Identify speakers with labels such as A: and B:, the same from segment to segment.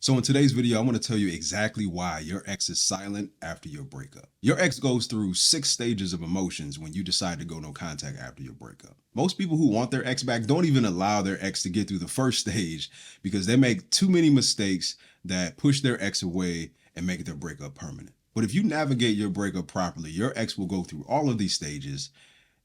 A: So in today's video, I want to tell you exactly why your ex is silent after your breakup. Your ex goes through 6 stages of emotions when you decide to go no contact after your breakup. Most people who want their ex back don't even allow their ex to get through the first stage because they make too many mistakes that push their ex away and make their breakup permanent. But if you navigate your breakup properly, your ex will go through all of these stages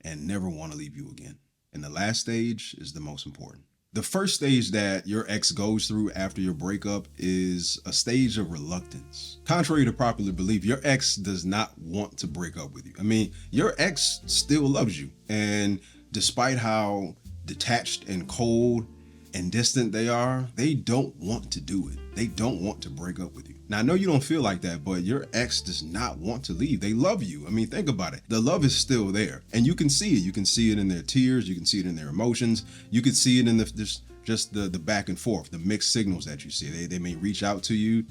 A: and never want to leave you again. And the last stage is the most important. The first stage that your ex goes through after your breakup is a stage of reluctance. Contrary to popular belief, your ex does not want to break up with you. I mean, your ex still loves you. And despite how detached and cold and distant they are, they don't want to do it. They don't want to break up with you. Now, I know you don't feel like that, but your ex does not want to leave. They love you. I mean, think about it. The love is still there. And you can see it. You can see it in their tears. You can see it in their emotions. You can see it in the back and forth, the mixed signals that you see. They may reach out to you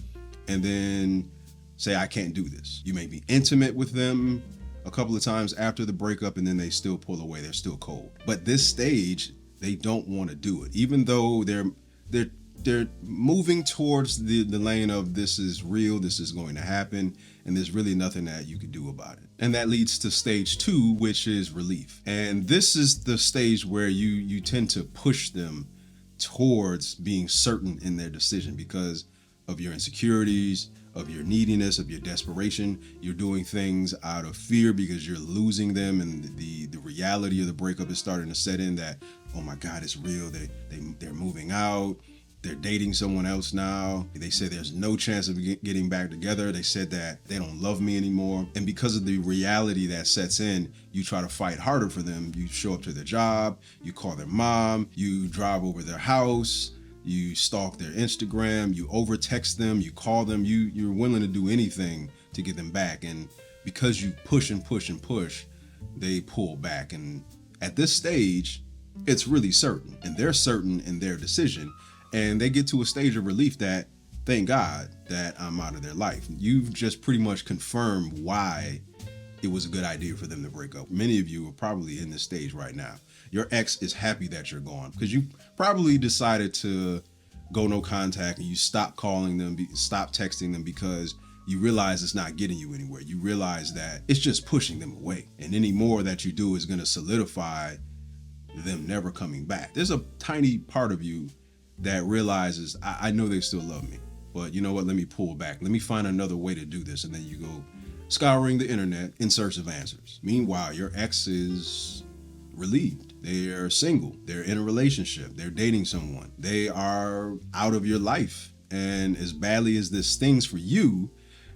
A: and then say, I can't do this. You may be intimate with them a couple of times after the breakup, and then they still pull away. They're still cold. But this stage, they don't want to do it, even though they're moving towards the lane of this is real, this is going to happen, and there's really nothing that you can do about it. And that leads to stage 2, which is relief. And this is the stage where you tend to push them towards being certain in their decision because of your insecurities, of your neediness, of your desperation. You're doing things out of fear because you're losing them, and the reality of the breakup is starting to set in that, oh my God, it's real. They're moving out. They're dating someone else now. They say there's no chance of getting back together. They said that they don't love me anymore. And because of the reality that sets in, you try to fight harder for them. You show up to their job, you call their mom, you drive over their house, you stalk their Instagram, you over text them, you call them, you're willing to do anything to get them back. And because you push and push and push, they pull back. And at this stage, it's really certain, and they're certain in their decision. And they get to a stage of relief that, thank God that I'm out of their life. You've just pretty much confirmed why it was a good idea for them to break up. Many of you are probably in this stage right now. Your ex is happy that you're gone because you probably decided to go no contact and you stop calling them, stop texting them because you realize it's not getting you anywhere. You realize that it's just pushing them away. And any more that you do is going to solidify them never coming back. There's a tiny part of you that realizes, I know they still love me, but you know what? Let me pull back. Let me find another way to do this. And then you go scouring the internet in search of answers. Meanwhile, your ex is relieved. They're single. They're in a relationship. They're dating someone. They are out of your life. And as badly as this stings for you,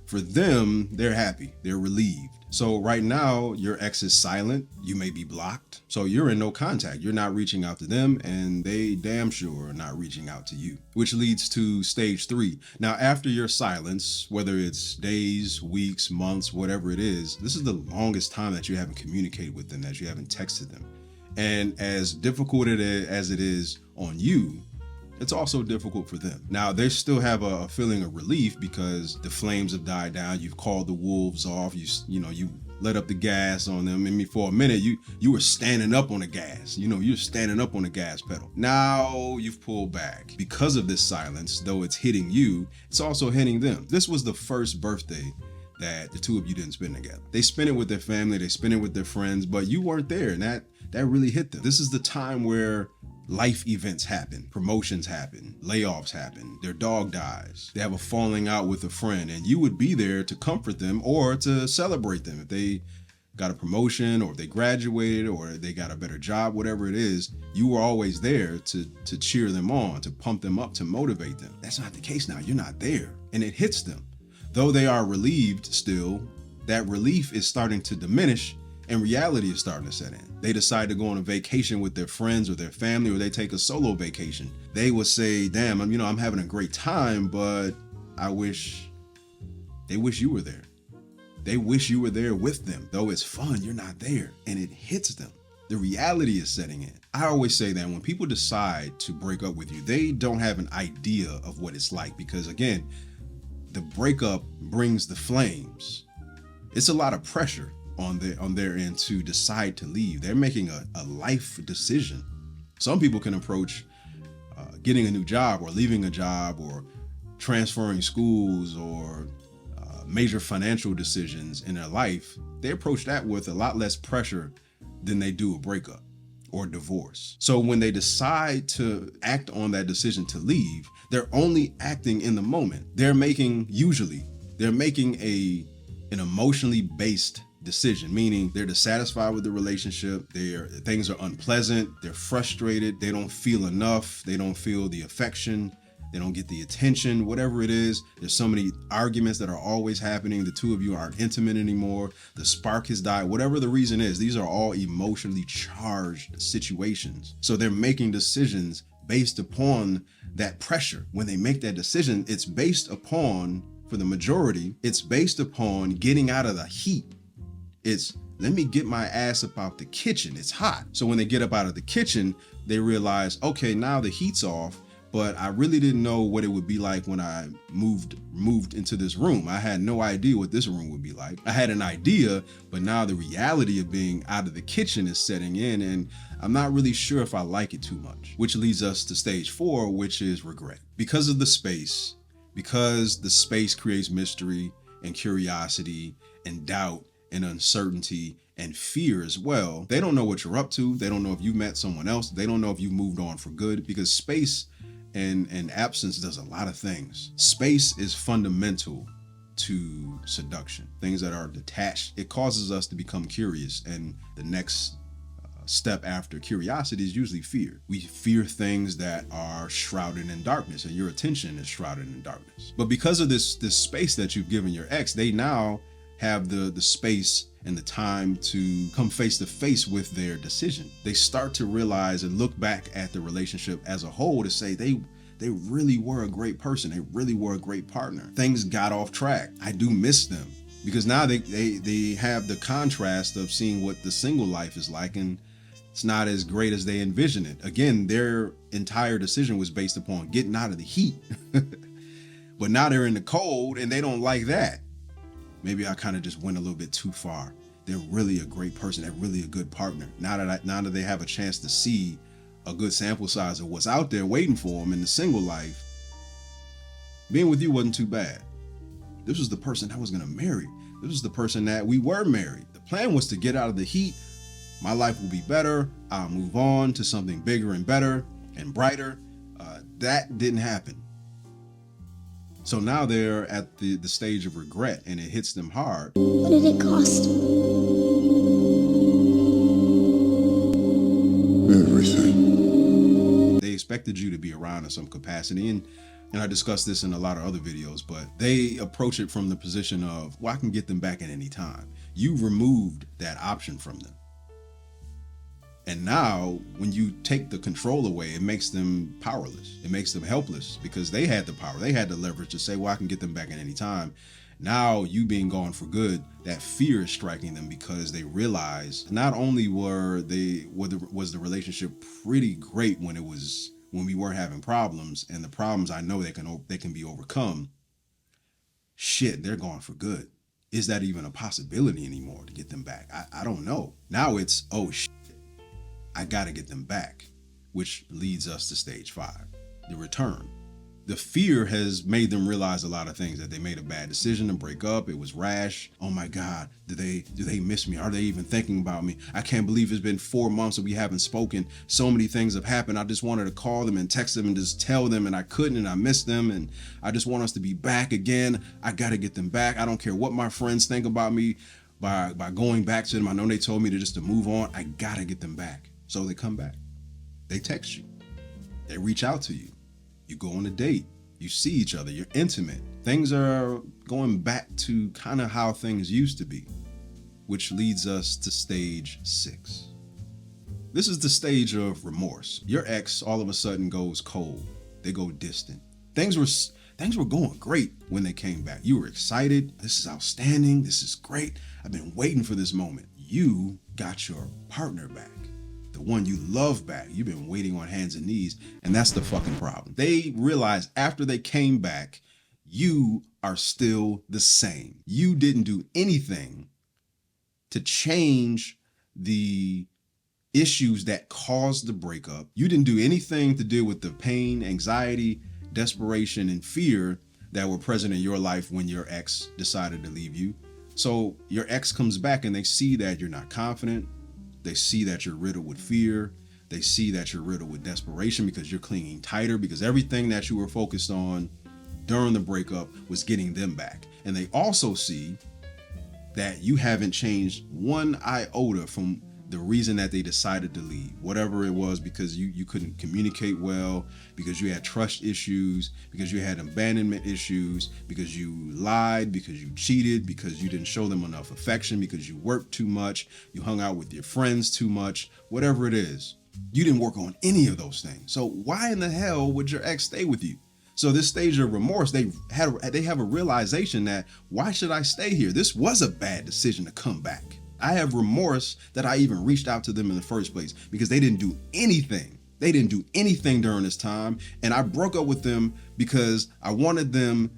A: for them, they're happy. They're relieved. So right now, your ex is silent. You may be blocked. So you're in no contact. You're not reaching out to them, and they damn sure are not reaching out to you, which leads to stage 3. Now, after your silence, whether it's days, weeks, months, whatever it is, this is the longest time that you haven't communicated with them, that you haven't texted them. And as difficult as it is on you, it's also difficult for them. Now, they still have a feeling of relief because the flames have died down. You've called the wolves off. You let up the gas on them. I mean, for a minute, you were standing up on the gas. You're standing up on the gas pedal. Now you've pulled back. Because of this silence, though it's hitting you, it's also hitting them. This was the first birthday that the two of you didn't spend together. They spent it with their family, they spent it with their friends, but you weren't there, and that really hit them. This is the time where life events happen, promotions happen, layoffs happen, their dog dies, they have a falling out with a friend, and you would be there to comfort them or to celebrate them. If they got a promotion or if they graduated or they got a better job, whatever it is, you were always there to cheer them on, to pump them up, to motivate them. That's not the case now. You're not there, and it hits them. Though they are relieved still, that relief is starting to diminish and reality is starting to set in. They decide to go on a vacation with their friends or their family, or they take a solo vacation. They will say, damn, I'm having a great time, but they wish you were there. They wish you were there with them. Though it's fun, you're not there, and it hits them. The reality is setting in. I always say that when people decide to break up with you, they don't have an idea of what it's like because, again, the breakup brings the flames. It's a lot of pressure on their end to decide to leave. They're making a life decision. Some people can approach getting a new job or leaving a job or transferring schools or major financial decisions in their life, they approach that with a lot less pressure than they do a breakup or divorce. So when they decide to act on that decision to leave, they're only acting in the moment. They're making an emotionally based decision, meaning they're dissatisfied with the relationship, things are unpleasant, they're frustrated, they don't feel enough, they don't feel the affection, they don't get the attention, whatever it is. There's so many arguments that are always happening. The two of you aren't intimate anymore. The spark has died. Whatever the reason is, these are all emotionally charged situations. So they're making decisions based upon that pressure. When they make that decision, it's based upon, for the majority, it's based upon getting out of the heat. It's, let me get my ass up out the kitchen. It's hot. So when they get up out of the kitchen, they realize, okay, now the heat's off, but I really didn't know what it would be like when I moved into this room. I had no idea what this room would be like. I had an idea, but now the reality of being out of the kitchen is setting in, and I'm not really sure if I like it too much, which leads us to stage 4, which is regret. Because the space creates mystery and curiosity and doubt and uncertainty and fear as well. They don't know what you're up to. They don't know if you met someone else. They don't know if you moved on for good, because space and absence does a lot of things. Space is fundamental to seduction. Things that are detached, it causes us to become curious, and the next step after curiosity is usually fear. We fear things that are shrouded in darkness, and your attention is shrouded in darkness. But because of this space that you've given your ex, they now have the space and the time to come face to face with their decision. They start to realize and look back at the relationship as a whole to say they really were a great person. They really were a great partner. Things got off track. I do miss them, because now they have the contrast of seeing what the single life is like, and it's not as great as they envisioned it. Again, their entire decision was based upon getting out of the heat. But now they're in the cold and they don't like that. Maybe I kind of just went a little bit too far. They're really a great person. They're really a good partner. Now that they have a chance to see a good sample size of what's out there waiting for them in the single life, being with you wasn't too bad. This was the person I was going to marry. This was the person that we were married. The plan was to get out of the heat. My life will be better. I'll move on to something bigger and better and brighter. That didn't happen. So now they're at the stage of regret, and it hits them hard.
B: What did it cost?
C: Everything.
A: They expected you to be around in some capacity, and I discussed this in a lot of other videos, but they approach it from the position of, well, I can get them back at any time. You removed that option from them. And now when you take the control away, it makes them powerless. It makes them helpless, because they had the power. They had the leverage to say, well, I can get them back at any time. Now you being gone for good, that fear is striking them, because they realize not only was the relationship pretty great when we weren't having problems, and the problems I know they can be overcome. Shit, they're gone for good. Is that even a possibility anymore to get them back? I don't know. Now it's, oh shit, I gotta get them back, which leads us to stage 5, the return. The fear has made them realize a lot of things, that they made a bad decision to break up. It was rash. Oh my God, do they miss me? Are they even thinking about me? I can't believe it's been 4 months and we haven't spoken. So many things have happened. I just wanted to call them and text them and just tell them, and I couldn't, and I missed them, and I just want us to be back again. I gotta get them back. I don't care what my friends think about me by going back to them. I know they told me to move on. I gotta get them back. So they come back. They text you. They reach out to you. You go on a date. You see each other. You're intimate. Things are going back to kind of how things used to be, which leads us to stage 6. This is the stage of remorse. Your ex all of a sudden goes cold. They go distant. Things were going great when they came back. You were excited. This is outstanding. This is great. I've been waiting for this moment. You got your partner back. The one you love back. You've been waiting on hands and knees, and that's the fucking problem. They realize after they came back, you are still the same. You didn't do anything to change the issues that caused the breakup. You didn't do anything to deal with the pain, anxiety, desperation, and fear that were present in your life when your ex decided to leave you. So your ex comes back and they see that you're not confident. They see that you're riddled with fear. They see that you're riddled with desperation because you're clinging tighter, because everything that you were focused on during the breakup was getting them back. And they also see that you haven't changed one iota from the reason that they decided to leave, whatever it was, because you couldn't communicate well, because you had trust issues, because you had abandonment issues, because you lied, because you cheated, because you didn't show them enough affection, because you worked too much, you hung out with your friends too much, whatever it is. You didn't work on any of those things. So why in the hell would your ex stay with you? So this stage of remorse, they have a realization that, why should I stay here? This was a bad decision to come back. I have remorse that I even reached out to them in the first place, because they didn't do anything. They didn't do anything during this time. And I broke up with them because I wanted to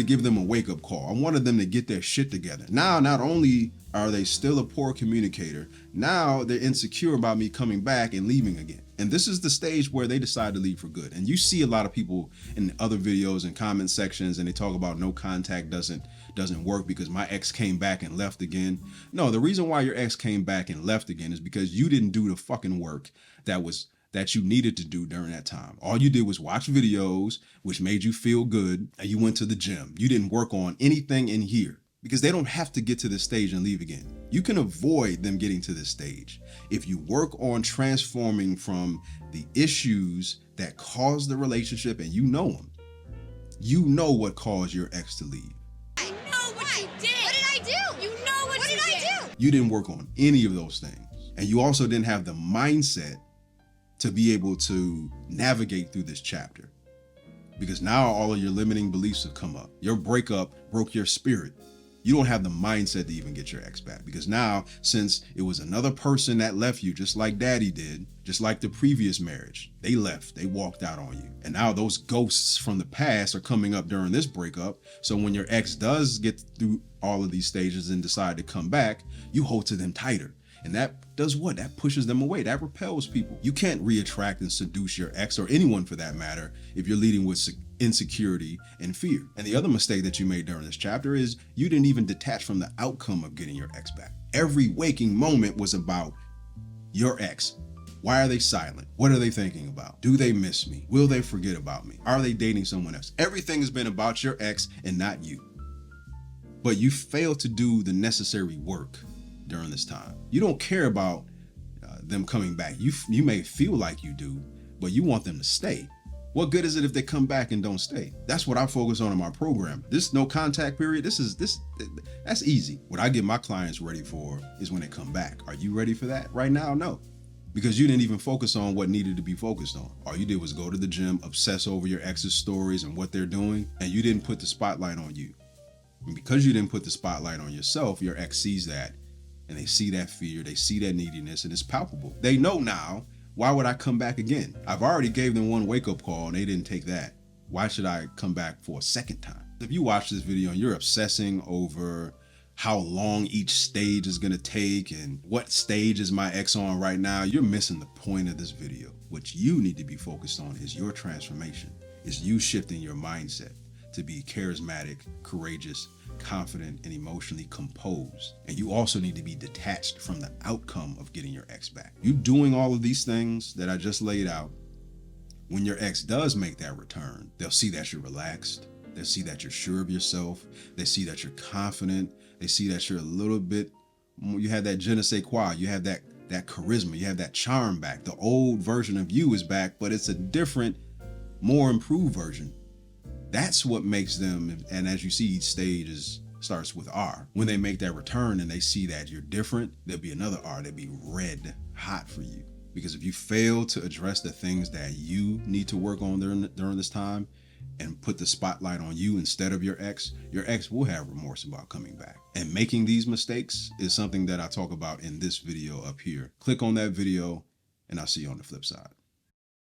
A: give them a wake-up call. I wanted them to get their shit together. Now, not only are they still a poor communicator, now they're insecure about me coming back and leaving again. And this is the stage where they decide to leave for good. And you see a lot of people in other videos and comment sections, and they talk about no contact doesn't work because my ex came back and left again. No, the reason why your ex came back and left again is because you didn't do the fucking work that you needed to do during that time. All you did was watch videos, which made you feel good, and you went to the gym. You didn't work on anything in here, because they don't have to get to this stage and leave again. You can avoid them getting to this stage if you work on transforming from the issues that caused the relationship, and you know them. You know what caused your ex to leave.
B: I know what you did. What did I do? You know what you did. What did I do?
A: You didn't work on any of those things. And you also didn't have the mindset to be able to navigate through this chapter, because now all of your limiting beliefs have come up. Your breakup broke your spirit. You don't have the mindset to even get your ex back, because now, since it was another person that left you, just like daddy did, just like the previous marriage, they left, they walked out on you. And now those ghosts from the past are coming up during this breakup. So when your ex does get through all of these stages and decide to come back, you hold to them tighter. And that does what? That pushes them away. That repels people. You can't re-attract and seduce your ex, or anyone for that matter, if you're leading with insecurity and fear. And the other mistake that you made during this chapter is you didn't even detach from the outcome of getting your ex back. Every waking moment was about your ex. Why are they silent? What are they thinking about? Do they miss me? Will they forget about me? Are they dating someone else? Everything has been about your ex and not you. But you failed to do the necessary work during this time. You don't care about them coming back. You may feel like you do, but you want them to stay. What good is it if they come back and don't stay? That's what I focus on in my program. This no contact period, that's easy. What I get my clients ready for is when they come back. Are you ready for that? Right now, no. Because you didn't even focus on what needed to be focused on. All you did was go to the gym, obsess over your ex's stories and what they're doing, and you didn't put the spotlight on you. And because you didn't put the spotlight on yourself, your ex sees that, and they see that fear, they see that neediness, and it's palpable. They know now, why would I come back again? I've already gave them one wake-up call and they didn't take that. Why should I come back for a second time? If you watch this video and you're obsessing over how long each stage is gonna take and what stage is my ex on right now, you're missing the point of this video. What you need to be focused on is your transformation. Is you shifting your mindset to be charismatic, courageous, confident, and emotionally composed. And you also need to be detached from the outcome of getting your ex back. You doing all of these things that I just laid out, when your ex does make that return, they'll see that you're relaxed. They'll see that you're sure of yourself. They see that you're confident. They see that you're a little bit, you have that je ne sais quoi. You have that charisma. You have that charm back. The old version of you is back, but it's a different, more improved version. That's what makes them, and as you see, each stage starts with R. When they make that return and they see that you're different, there'll be another R. They'll be red hot for you. Because if you fail to address the things that you need to work on during this time and put the spotlight on you instead of your ex will have remorse about coming back. And making these mistakes is something that I talk about in this video up here. Click on that video and I'll see you on the flip side.